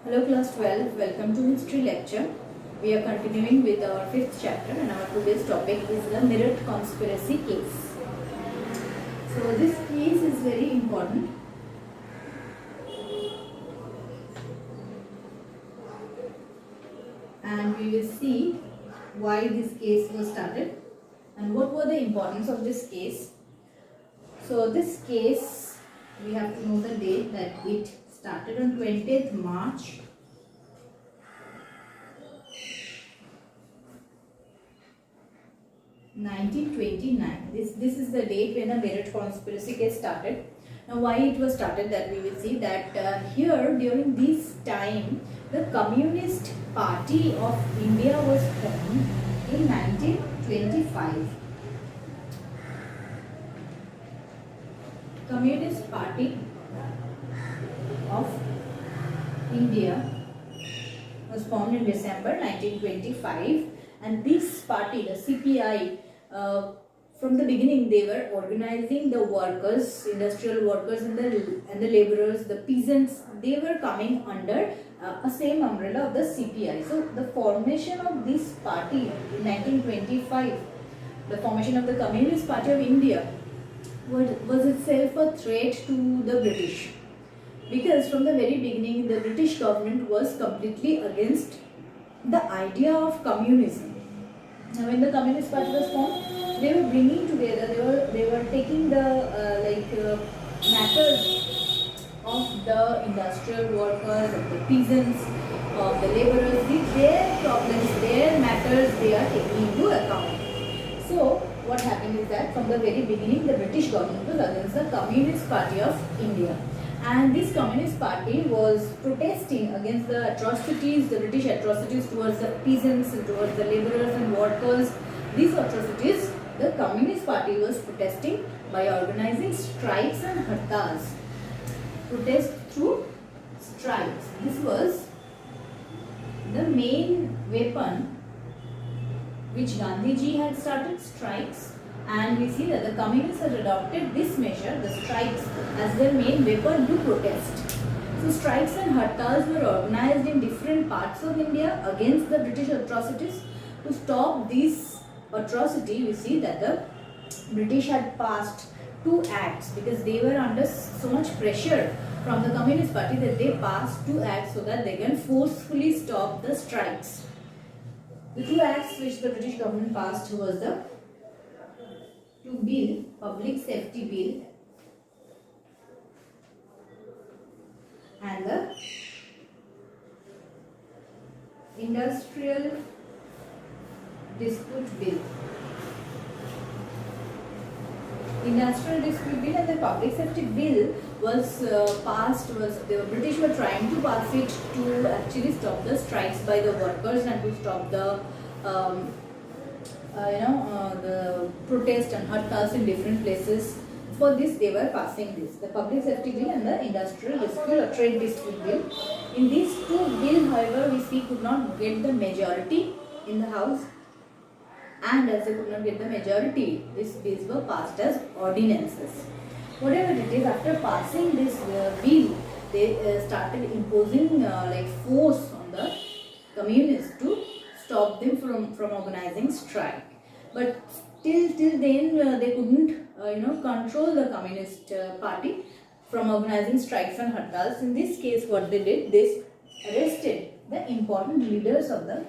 Hello class 12, welcome to history lecture. We are continuing with our 5th chapter and our today's topic is the Meerut conspiracy case. So this case is very important. And we will see why this case was started and what were the importance of this case. So this case, we have to know the date that it started on 20th March 1929. This is the date when the Meerut conspiracy case started. Now why it was started, that we will see that here during this time the Communist Party of India was formed in 1925. Communist Party of India was formed in December 1925, and this party, the CPI, from the beginning they were organizing the workers, industrial workers and the laborers, the peasants. They were coming under a same umbrella of the CPI. So the formation of this party in 1925, the formation of the Communist Party of India, was itself a threat to the British, because from the very beginning the British government was completely against the idea of communism. Now when the Communist Party was formed, they were bringing together, they were taking the matters of the industrial workers, of the peasants, of the laborers, their problems, their matters they are taking into account. So what happened is that from the very beginning the British government was against the Communist Party of India, and this Communist Party was protesting against the atrocities, the British atrocities towards the peasants and towards the laborers and workers. These atrocities the Communist Party was protesting by organizing strikes and hartals. Protest through strikes. This was the main weapon which Gandhiji had started, strikes, and we see that the communists had adopted this measure, the strikes, as their main weapon to protest. So strikes and hartals were organized in different parts of India against the British atrocities. To stop this atrocity, we see that the British had passed 2 acts, because they were under so much pressure from the Communist Party that they passed 2 acts so that they can forcefully stop the strikes. The 2 acts which the British government passed was the 2 bill, Public Safety Bill, and the Industrial Dispute Bill. Industrial Dispute Bill and the Public Safety Bill was passed, the British were trying to pass it to actually stop the strikes by the workers and to stop the the protest and hartals in different places. For this they were passing this, the Public Safety Bill and the Industrial Dispute or Trade Dispute Bill. In these 2 bills, however, we see could not get the majority in the House, and as they could not get the majority, these bills were passed as ordinances. Whatever it is, after passing this bill, they started imposing force on the communists to stop them from organizing strike. But till then they couldn't control the Communist Party from organizing strikes and hartals. In this case, what they did, they arrested the important leaders of the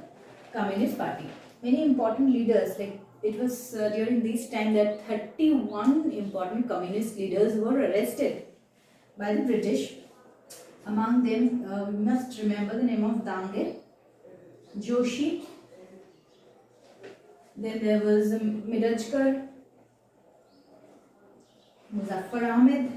Communist Party. Many important leaders, like it was during this time that 31 important communist leaders were arrested by the British. Among them, we must remember the name of Dange, Joshi, then there was Mirajkar, Muzaffar Ahmed,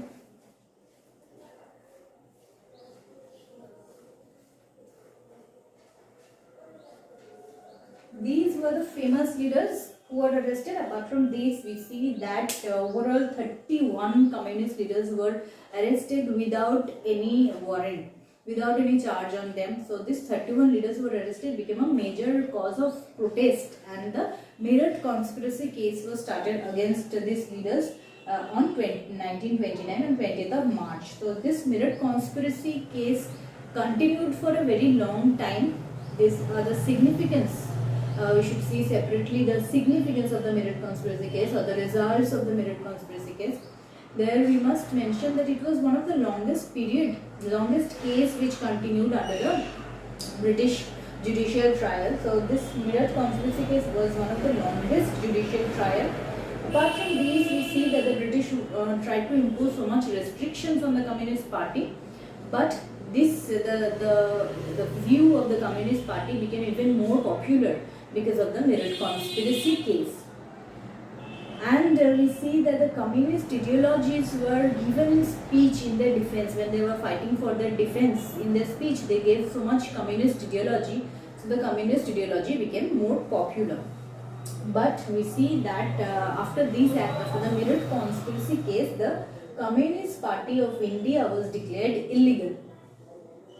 these were the famous leaders who were arrested. Apart from these, we see that overall 31 communist leaders were arrested without any warrant, without any charge on them. So these 31 leaders who were arrested became a major cause of protest, and the Meerut conspiracy case was started against these leaders on 1929 and 20th of March. So this Meerut conspiracy case continued for a very long time. These are the significance. We should see separately the significance of the Meerut conspiracy case or the results of the Meerut conspiracy case. There we must mention that it was one of the longest case which continued under the British judicial trial. So this Meerut conspiracy case was one of the longest judicial trial. Apart from these, we see that the British tried to impose so much restrictions on the Communist Party, but the view of the Communist Party became even more popular because of the Meerut conspiracy case. And we see that the communist ideologies were given in speech in their defense. When they were fighting for their defense, in their speech they gave so much communist ideology, so the communist ideology became more popular. But we see that after the Meerut conspiracy case, the Communist Party of India was declared illegal.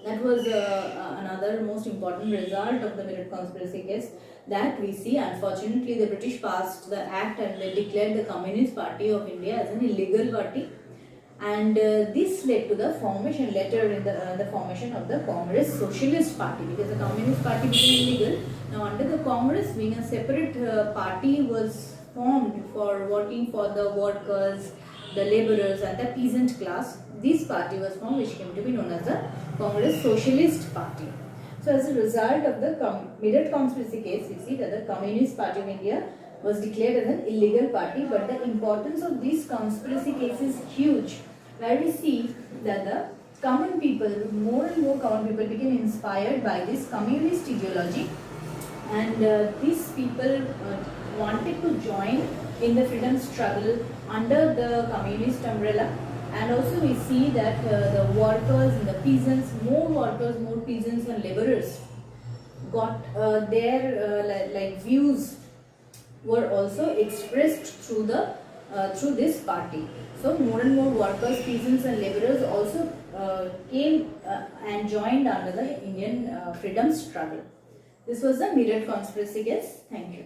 That was another most important result of the Meerut conspiracy case, that we see. Unfortunately, the British passed the act and they declared the Communist Party of India as an illegal party, and this led to the formation later in the formation of the Congress Socialist Party, because the Communist Party became illegal. Now under the Congress wing, a separate party was formed for working for the workers, the labourers and the peasant class. This party was formed, which came to be known as the Congress Socialist Party. So as a result of the Meerut conspiracy case, we see that the Communist Party of India was declared as an illegal party, but the importance of this conspiracy case is huge, where we see that the common people, more and more common people became inspired by this communist ideology, and these people wanted to join in the freedom struggle under the communist umbrella. And also we see that the workers and the peasants, more workers, more peasants and laborers got their views were also expressed through this party. So more and more workers, peasants and laborers also came and joined under the Indian freedom struggle. This was the Meerut conspiracy case. Thank you.